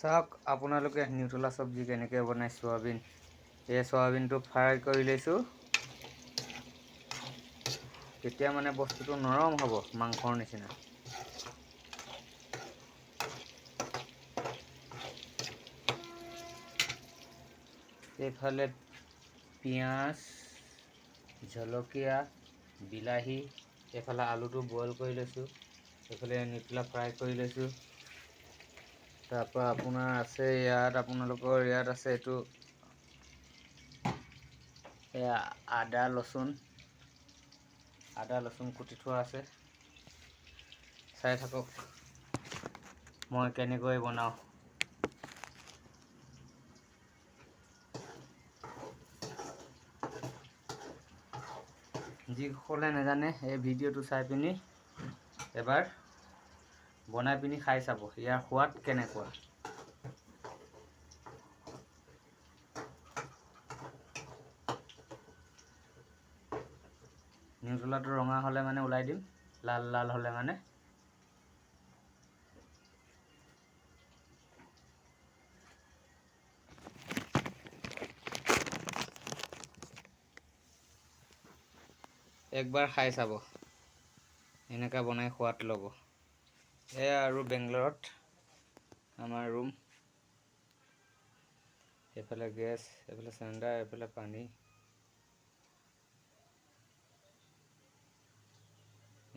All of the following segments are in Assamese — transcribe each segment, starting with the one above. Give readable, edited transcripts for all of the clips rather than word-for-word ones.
চাওক আপোনালোকে নিউট্ৰেলা চব্জি কেনেকৈ বনাই চয়াবিন। এই চয়াবিনটো ফ্ৰাই কৰি লৈছোঁ। তেতিয়া মানে বস্তুটো নৰম হ'ব মাংসৰ নিচিনা। এইফালে পিঁয়াজ, জলকীয়া, বিলাহী, এইফালে আলুটো বইল কৰি লৈছোঁ। এইফালে নিউট্ৰেলা ফ্ৰাই কৰি লৈছোঁ। তাৰপৰা আপোনাৰ আছে ইয়াত আপোনালোকৰ ইয়াত আছে এইটো এয়া আদা ৰচুন কুটি থোৱা আছে। চাই থাকক মই কেনেকৈ বনাওঁ। যিসকলে নাজানে এই ভিডিঅ'টো চাই পিনি এবাৰ বনাই পিনি খাই চাব, ইয়াৰ সোৱাদ কেনেকুৱা। নিউট্ৰেলাটো ৰঙা হ'লে মানে ওলাই দিম, লাল লাল হ'লে মানে একবাৰ খাই চাব, এনেকৈ বনাই সোৱাদ ল'ব। এয়া আৰু বেংগলৰত আমাৰ ৰুম। এইফালে গেছ, এইফালে চিলিণ্ডাৰ, এইফালে পানী।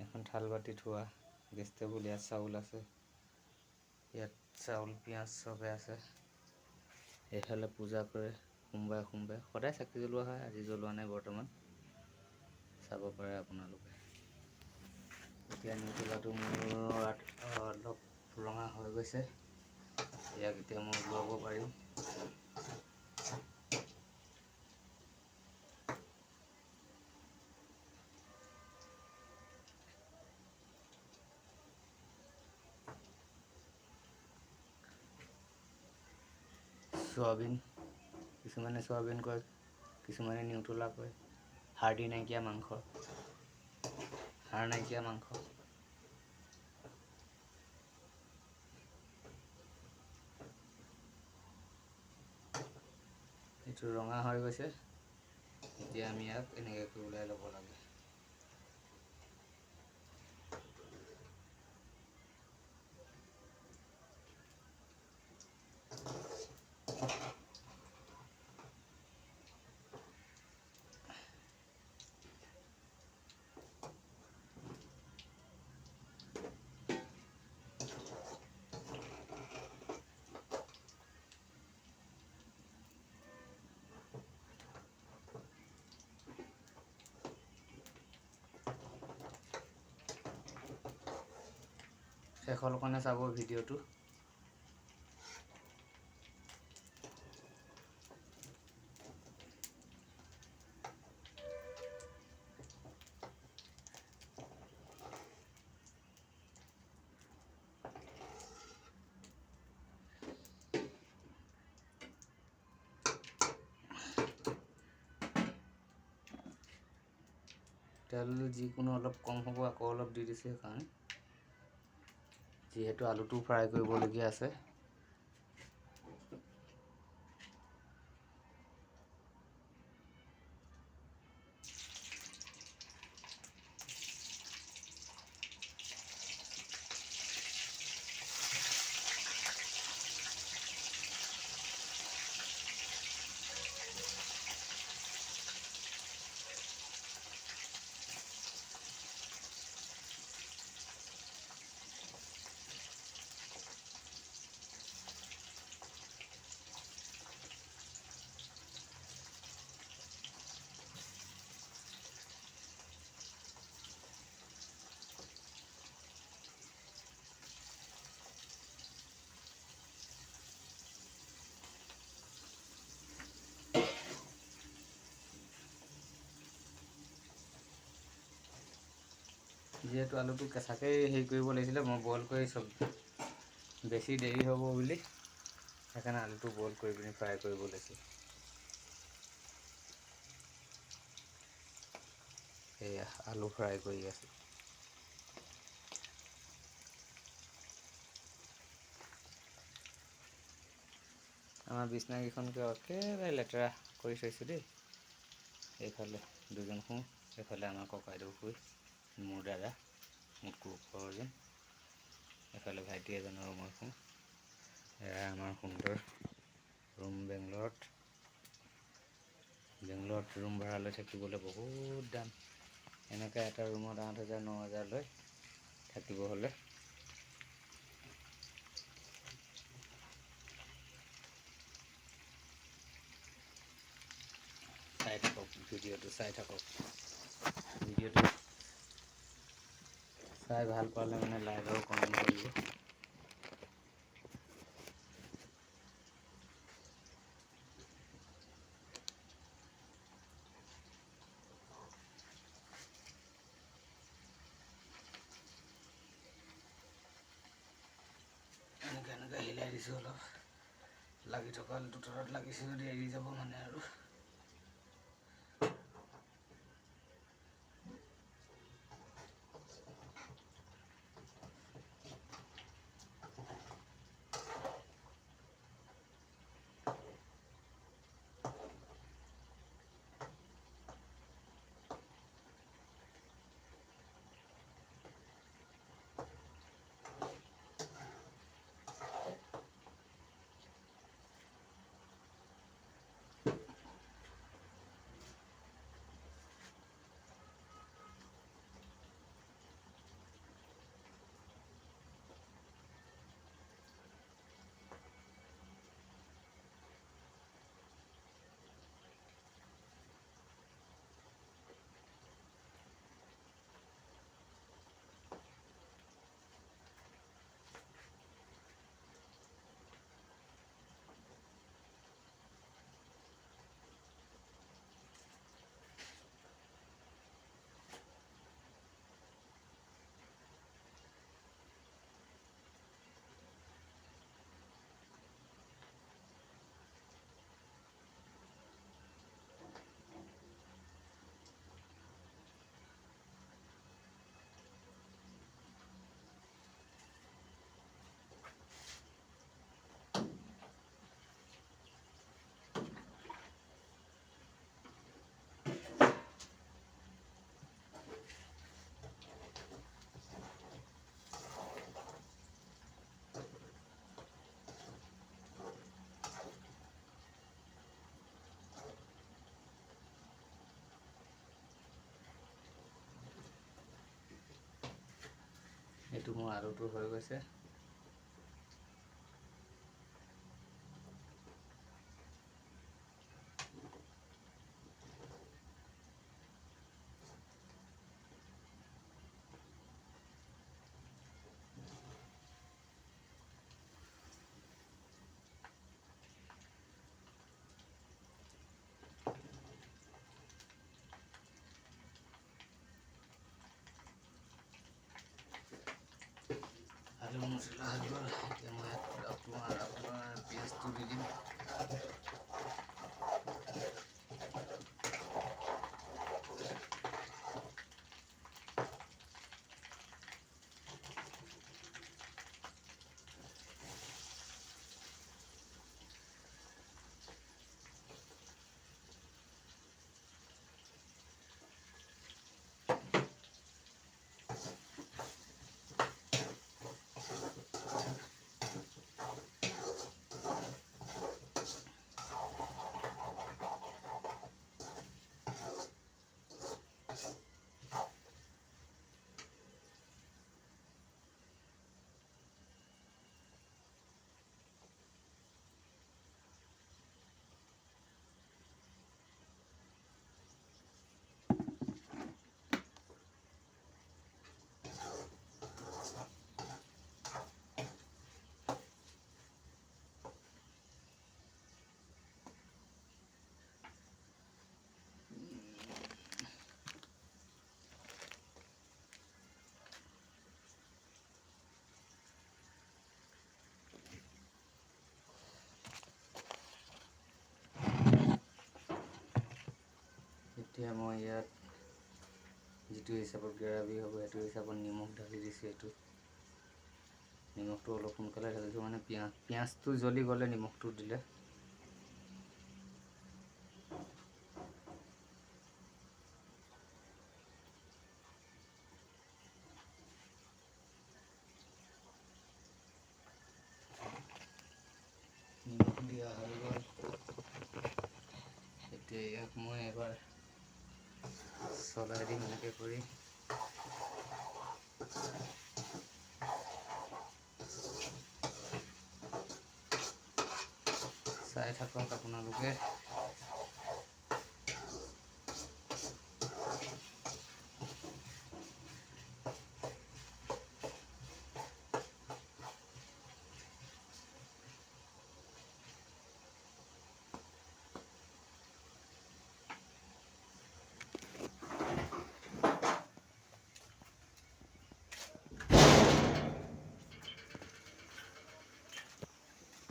এখন থাল বাতি থোৱা, গেছ টেবুল, ইয়াত চাউল আছে, ইয়াত চাউল পিঁয়াজ চবে আছে। এইফালে পূজা কৰে সোমবাৰে সোমবাৰে, সদায় চাকি জ্বলোৱা হয়, আজি জ্বলোৱা নাই বৰ্তমান। চাব পাৰে আপোনালোকে। এতিয়া নিউট্ৰেলাটো মোৰ অলপ ৰঙা হৈ গৈছে, ইয়াক এতিয়া মই উলিয়াব পাৰিম। চয়াবিন, কিছুমানে চয়াবিন কয়, কিছুমানে নিউট্ৰেলা কয়। হাৰ্ডি নাইকিয়া মাংস, হাড় নাইকিয়া মাংস। এইটো ৰঙা হৈ গৈছে, এতিয়া আমি ইয়াক এনেকৈ ওলাই ল'ব লাগে। শেষলৈকে চাব ভিডিঅ'টো। তেল যিকোনো অলপ কম হ'ব, আকৌ অলপ দি দিছোঁ সেইকাৰণে, যিহেতু আলুটো ফ্ৰাই কৰিবলগীয়া আছে। যিহেতু আলুটো কেঁচাকৈ হেৰি কৰিব লাগিছিলে, মই বইল কৰি চব বেছি দেৰি হ'ব বুলি সেইকাৰণে আলুটো বইল কৰি পিনি ফ্ৰাই কৰিব লৈছোঁ। সেয়া আলু ফ্ৰাই কৰি আছোঁ। আমাৰ বিছনাকেইখনকে একেবাৰে লেতেৰা কৰি থৈছোঁ দেই। এইফালে দুজন শুওঁ, এইফালে আমাৰ ককাইদেউ শুই, মোৰ দাদা, মোতকৈ ওপৰৰ যেন, এইফালে ভাইটি এজন আৰু মই শুওঁ। এয়া আমাৰ সুন্দৰ ৰুম। বেংগলোৰত ৰুম ভাড়া লৈ থাকিবলৈ বহুত দাম। এনেকৈ এটা ৰুমত 8,000 9,000 লৈ থাকিব হ'লে চাই থাকক, ভিডিঅ'টো চাই থাকক। ভিডিঅ'টো চাই ভাল পালে মানে লাইক আৰু কমেণ্ট কৰিব। এনেকৈ হিলাই দিছোঁ অলপ। লাগি থকা দুটাৰত লাগিছে যদি এৰি যাব মানে আৰু। এইটো মোৰ আলুটো হৈ গৈছে। আলু মছলা হৈ গ'ল। এতিয়া মই আপোনাৰ পিঁয়াজটো দি দিম। এতিয়া মই ইয়াত যিটো হিচাপত গ্ৰেভি হ'ব সেইটো হিচাপত নিমখ ঢালি দিছোঁ। এইটো নিমখটো অলপ সোনকালে ঢালিছোঁ, মানে পিঁয়াজটো জ্বলি গ'লে নিমখটো দিলে এতিয়া হৈ গ'ল। এতিয়া ইয়াক মই এবাৰ চলাই দিম এনেকৈ কৰি। চাই থাকক আপোনালোকে।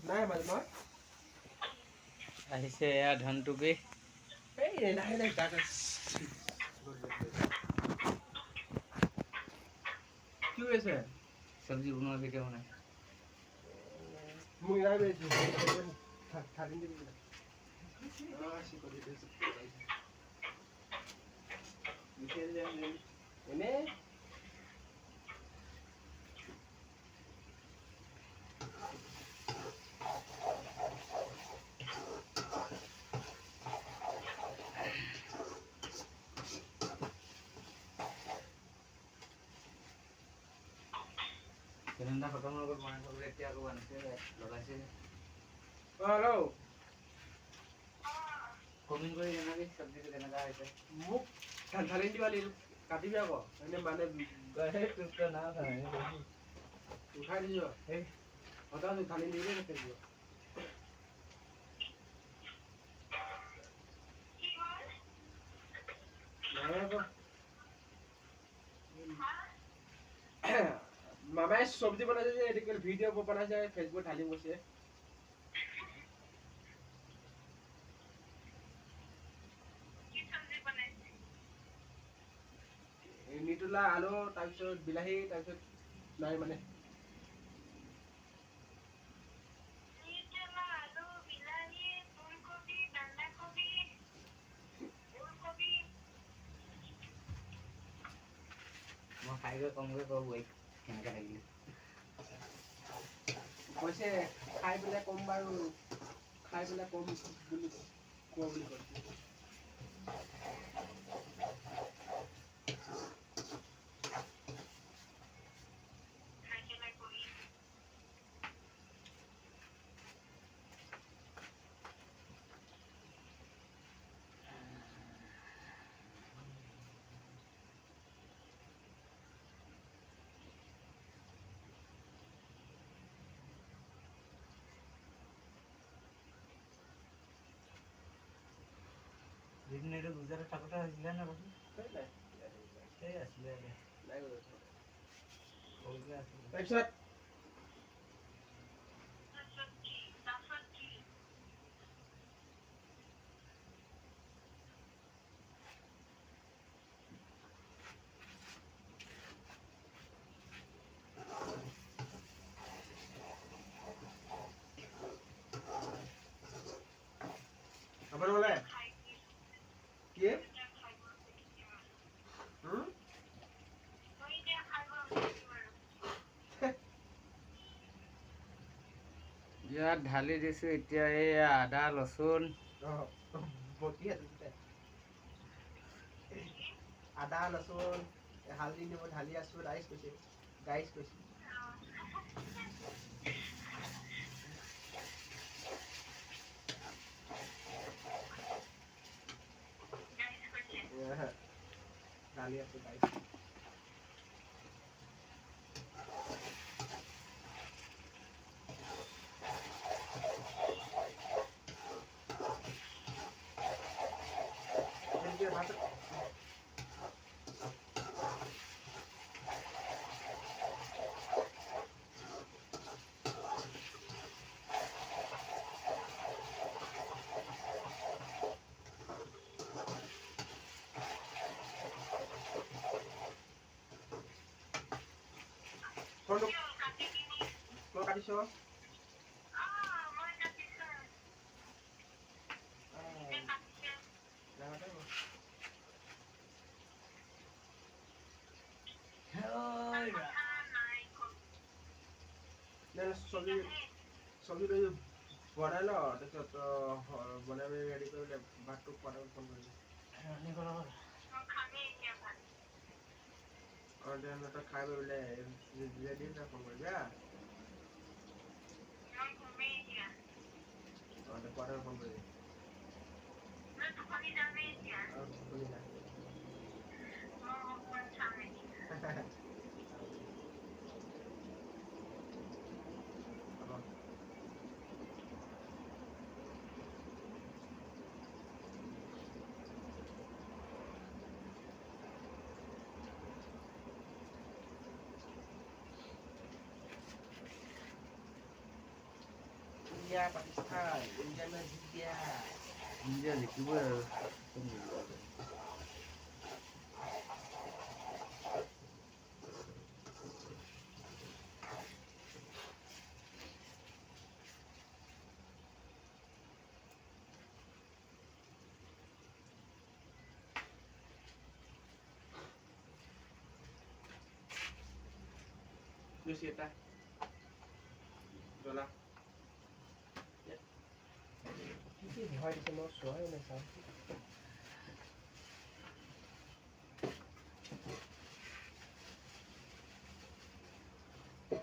নাই মানে মই আহিছে এয়া ধনটুপি। এই নাই নাই কাটা কি হৈছে চব্জি বনোৱা ভিডিঅ' বনাই মই ইয়াৰ বেছি থাকি দিবি এনে সিলিণ্ডাৰ খতম হৈ গ'ল, বনাই থ'বলৈ এতিয়া আকৌ আনিছে লগাইছে। হেল্ল' কমেণ্ট কৰি জনাবি চব্জিটো কেনেকুৱা হৈছে। মোক ঢালি দিবা লাগিব কাটিবি আকৌ এনে মানে উঠাই দিছ সেই হঠাৎ ঢালি দিলে থাকিব নাই আকৌ মামাই চব্জি বনাইছে যে এদিকে ভিডিঅ' বনাইছে ফেচবুকত ঢালি গৈছে। নিতুলা আলু তাৰপিছত বিলাহী তাৰপিছত নাই মানে মই খাই গৈ কমকৈ ক'ব কেনেকৈ লাগিলে। কৈছে খাই পেলাই কম বাৰু খাই পেলাই কম বুলি কোৱা বুলি কৈছে। এইটো গুজৰাটত থাকোঁতে হৈছিলে নে বাকী সেই আছিলে তাৰপিছত apa boleh কি ইয়াত ঢালি দিছোঁ এতিয়া এই আদা ৰচুন বটি আছে আদা লচুন হালধি নিব ঢালি আছো ৰাইচ কৈছে গাইছ কৈছে ঢালি আছো গাইছ Mau kaটিছো চব্জি বনাই ল তাৰপিছত বনাই মেলি ৰেডি কৰিলে ভাতটো খোৱাটো ফোন কৰিবি তেতিয়াহ'লে তই খাই বৈ বোলে ৰেডি হৈ ফোন কৰিবি হা তই খোৱাটো ফোন কৰিবি টোপনি যা হ'ব ইণ্ডিয়া পাকিস্তান ইণ্ডিয়া মেচ জিত গয়া ইণ্ডিয়া জিকিবই আৰু Lucy está. Lola. কি ভয় দিছে মই চোৱাই নাচাওঁ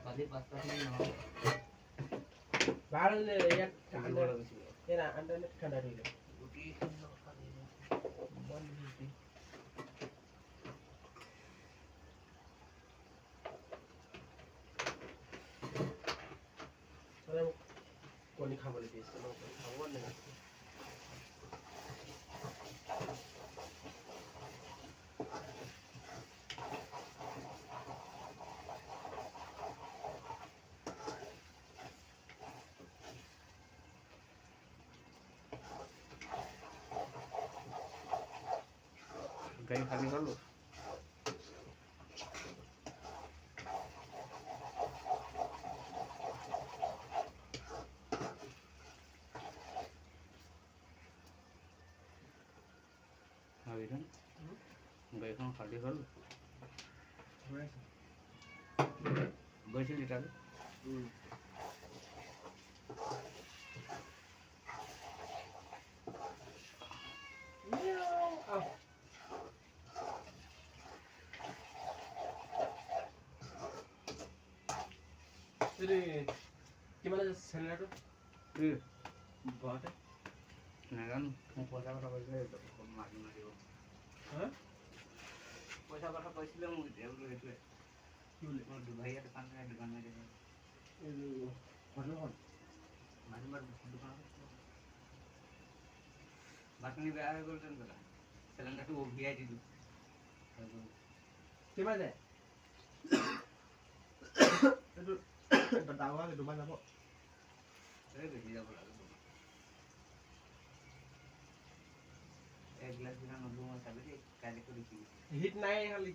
কালি 5টা নহয় বাৰ ইয়াত আন্দাৰ ঠাণ্ডা দিলে গুটি কণী খাবলৈ দিছে মই খাব নালাগে গাড়ী খালী হ'ল ভাবিছোন গাড়ীখন খালী হ'ল গৈছিলি তালৈ কিমান আছে চেলাৰটো ঘৰতে নাজানো মোক পইচা কথা কৈছিলে মাৰি মাৰিব পইচা কথা কৈছিলে মোক এতিয়া বোলো সেইটোৱে কি বোলে মোৰ দুভাইয়া দোকান মাৰি দোকান বাছনি বেয়া হৈ গ'ল তেনেকুৱা চিলিণ্ডাৰটো উভিয়াই দিলোঁ কিমান যায় এইটো ডাঙৰ দুবাৰ যাব এই বেছি যাব লাগে এক গ্লাছ বিনা নদী মই চাবি দেই কাইলৈ কৰি দিবি হিট নাই খালি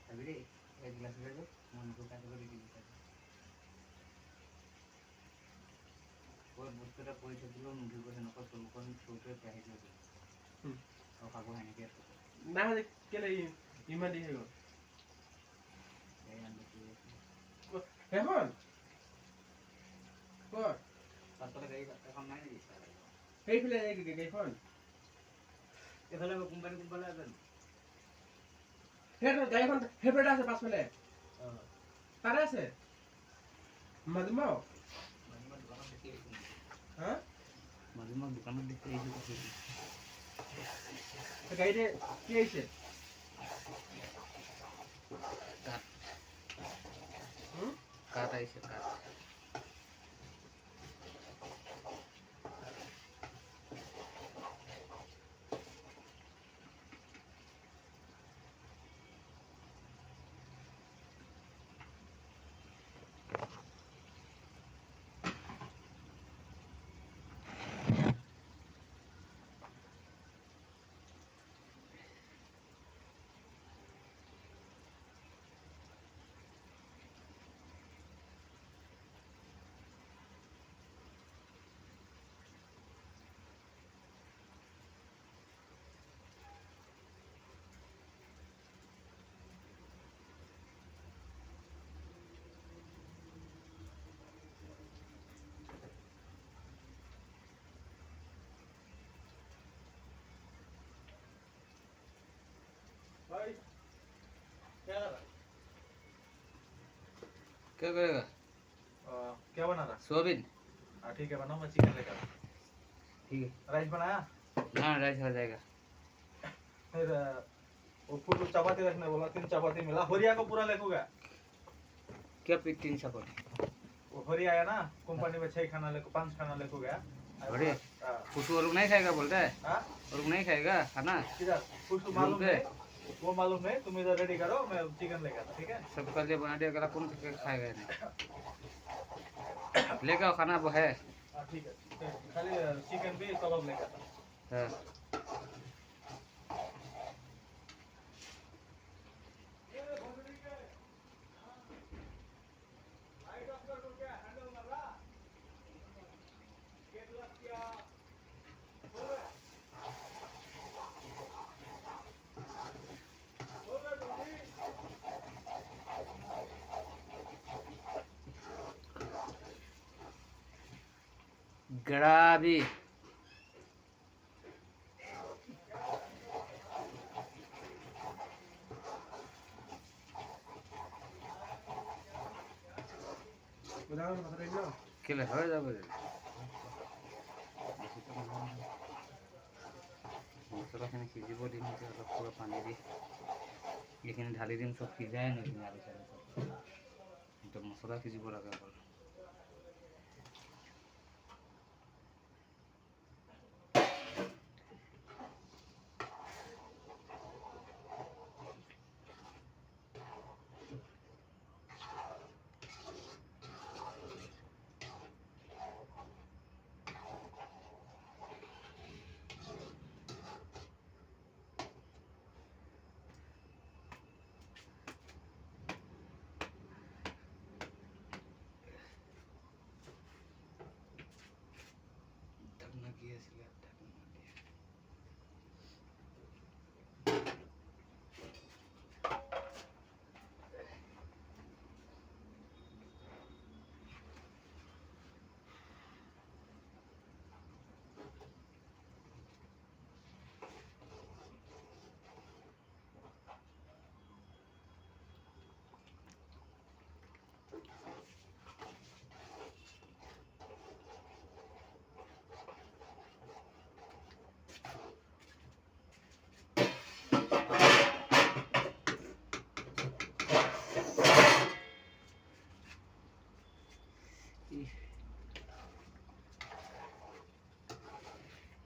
চাবি দেই এক গ্লাছ বিনা মই নদী কাইলৈ কৰি দিবি বস্তু এটা কৰি থাকিলেও নুঠিব তেনেকুৱা চৌটোৱে পেলাই দিব আৰু খাব সেনেকৈ নাই কেলে ইমান দি হৈ গ'ল সেইখন ক'ত পাছফালে গাড়ী এখন নাই নেকি সেইফালে গাড়ীখন এইফালে কোম্পানী আছে সেই গাড়ীখন সেইফালে আছে পাছফালে তাতে আছে মাজুমাও দোকানত দেখি আহিছোঁ হা মাজুমাক দোকানত দেখি আহিছোঁ গাড়ীতে কি আহিছে কাঠ আহিছে কাঠ क्या करेगा? क्या बना रहा? सोयाबीन। ठीक है बनाओ, मैं चिकन लेकर। ठीक है। राइस बनाया? हाँ राइस हो जाएगा। फिर वो फुल चपाती रखने बोला, 3 चपाती मिला। होरिया को पूरा लेकोगा? क्या 3 सपोर्ट? वो होरिया आया ना कंपनी में, 6 खाना लेको 5 खाना लेको गया। होरिया? कुछ और लोग नहीं खाएगा बोलता है? हाँ और लोग नहीं खाएगा खाना? किधर? कुछ मालूम नहीं, वो मालूम नहीं। तुम इधर रेडी करो, मैं चिकन लेकर आता, ठीक है? सबका लिए बना दिया, अगला कौन खाएगा नहीं? लेकर आओ खाना वो है। ठीक है, खाली चिकन भी कबाब लेकर आता। हाँ। ग्रावी কেলে হয়ে যাবে মছলাখিনি সিজিব দিম, এতিয়া অলপ পুৰা পানী দি এইখিনি ঢালি দিম, চব সিজাই নিদিম আলু চালু চব। এতিয়া মছলা সিজিব লাগে অকল। ঢাকনা কি আছিলে? ঢাকনা দিয়ে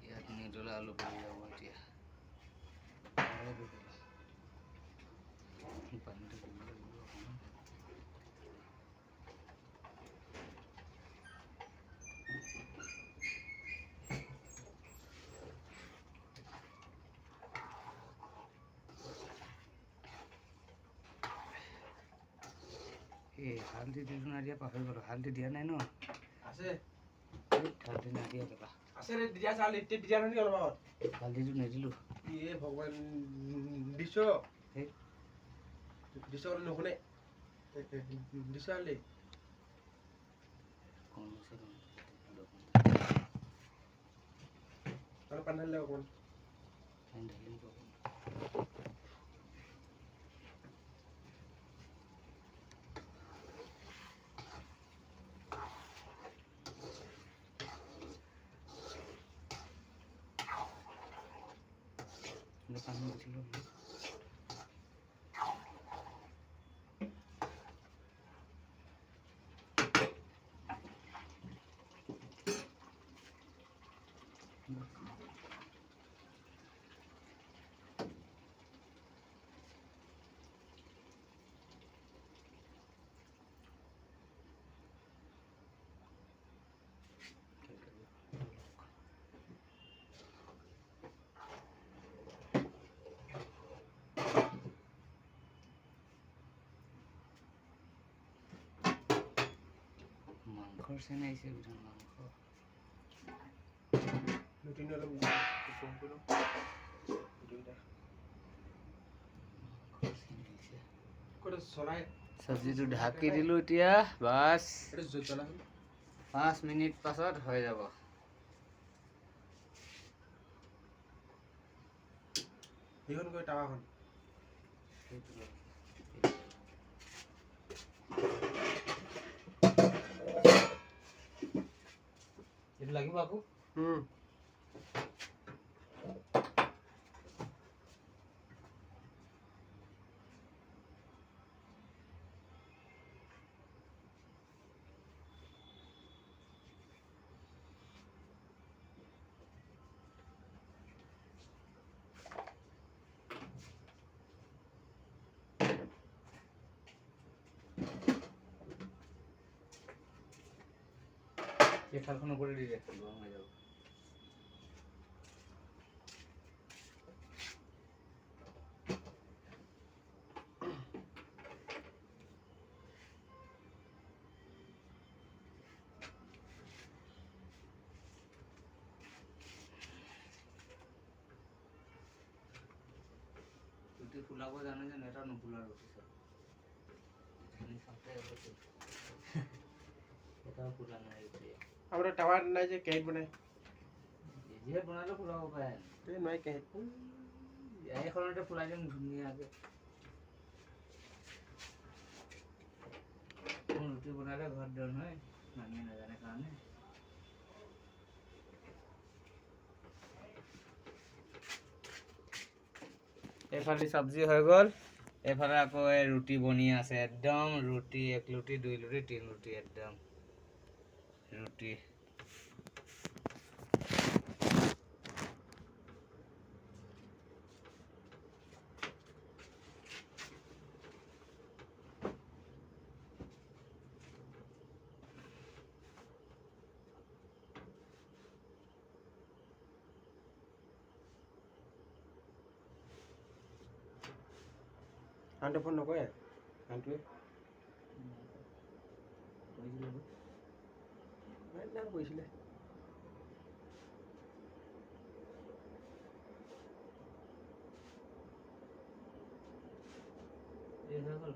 ইয়াত নিদলে আলু পৰি যাব এতিয়া। পানীটো দিব লাগিব অকণমান। এই হালধি দিলোঁ নাই দিয়া, পাহৰি গ'লোঁ। হালধি দিয়া নাই ন? আছে হালধি নাই দিয়া কেলা। আছে রে, দিয়া চাল এতিয়া দিয়া নাই অলপ আগত। হালধিটো নিদিলোঁ। ইয়ে ভগৱান, দিছ সেই দিছ নুশুনে, দিছ আলি কম আছে অলপ পানী ঢালিলে অকণমান। পানী ঢালি দিব। পানী দিছিলোঁ। মাংসৰ চেন আহিছে গোটেই মাংস। লুটিনি অলপ কম কৰি লওঁ। ক'ত চৰাই চব্জিটো ঢাকি দিলোঁ এতিয়া। বাছ এইটো জ্বলা 5 মিনিট পাছত হৈ যাব। সেইখন গৈ টাৱাখন এইটো লাগিব আকৌ এই থালখন ওপৰে দি দে গৰম হৈ যাব ৰুটি ফুলাব জানে যে এটা নুফুলা ৰুটি চব এটাও ফুলা নাই ৰুটি আমাৰ টাৱাৰ নাই যে কেক বনাই যিহে বনালে ফুলাব পাৰে এই নাই কেক এইখনতে ফুলাই দিম ধুনীয়াকে ৰুটি বনালে ঘৰত দিওঁ নহয় মানুহে নাজানে কাৰণে এইফালে চব্জি হৈ গ'ল এইফালে আকৌ এই ৰুটি বনি আছে একদম ৰুটি 1 লুটি 2 লুটি 3 লুটি একদম ৰুটি আনটো ফোন নকৰে আনটোৱে কৈছিলে এই হৈ গ'ল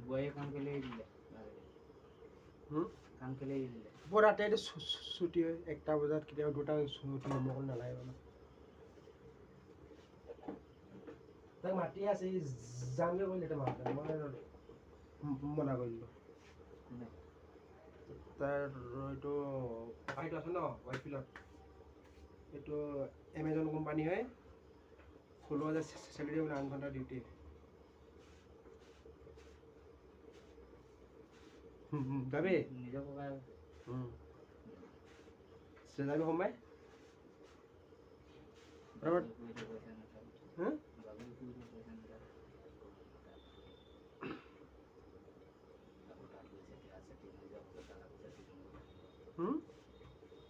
বয়ে কাম কেলে দিলে কাম কেলে দিলে বৰ ৰাতি ছুটি হয় 1টা বজাত কেতিয়াবা 2টা ছুটি মোক নালাগে মানে তাক মাতি আছে যামগে বুলি এটা মাতে মই মনা কৰিলো তাৰ এইটো ফাইট আছে ন ৱাইফিলত এইটো এমাজন কোম্পানী হয় 16,000 স্যালাৰি মানে 8 ঘন্টা ডিউটি যাবি নিজৰ ককাই যাবি সোমাই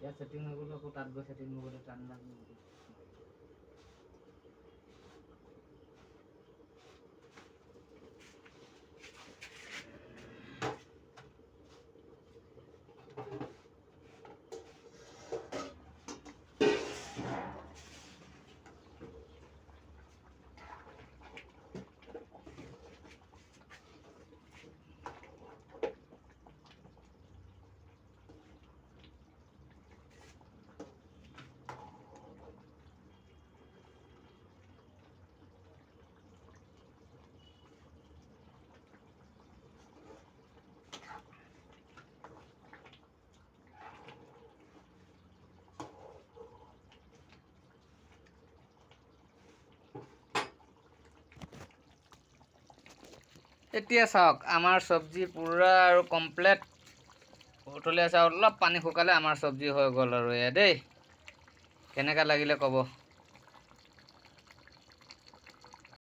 ইয়াত ছেটিং হৈ গ'লে আকৌ তাত গৈ ছেটিং হ'বলৈ টান লাগিব এতিয়া চাওক আমাৰ চব্জি পুৰা আৰু কমপ্লিট উতলি আছে অলপ পানী শুকালে আমাৰ চব্জি হৈ গ'ল আৰু এয়া দেই কেনেকা লাগিলে ক'ব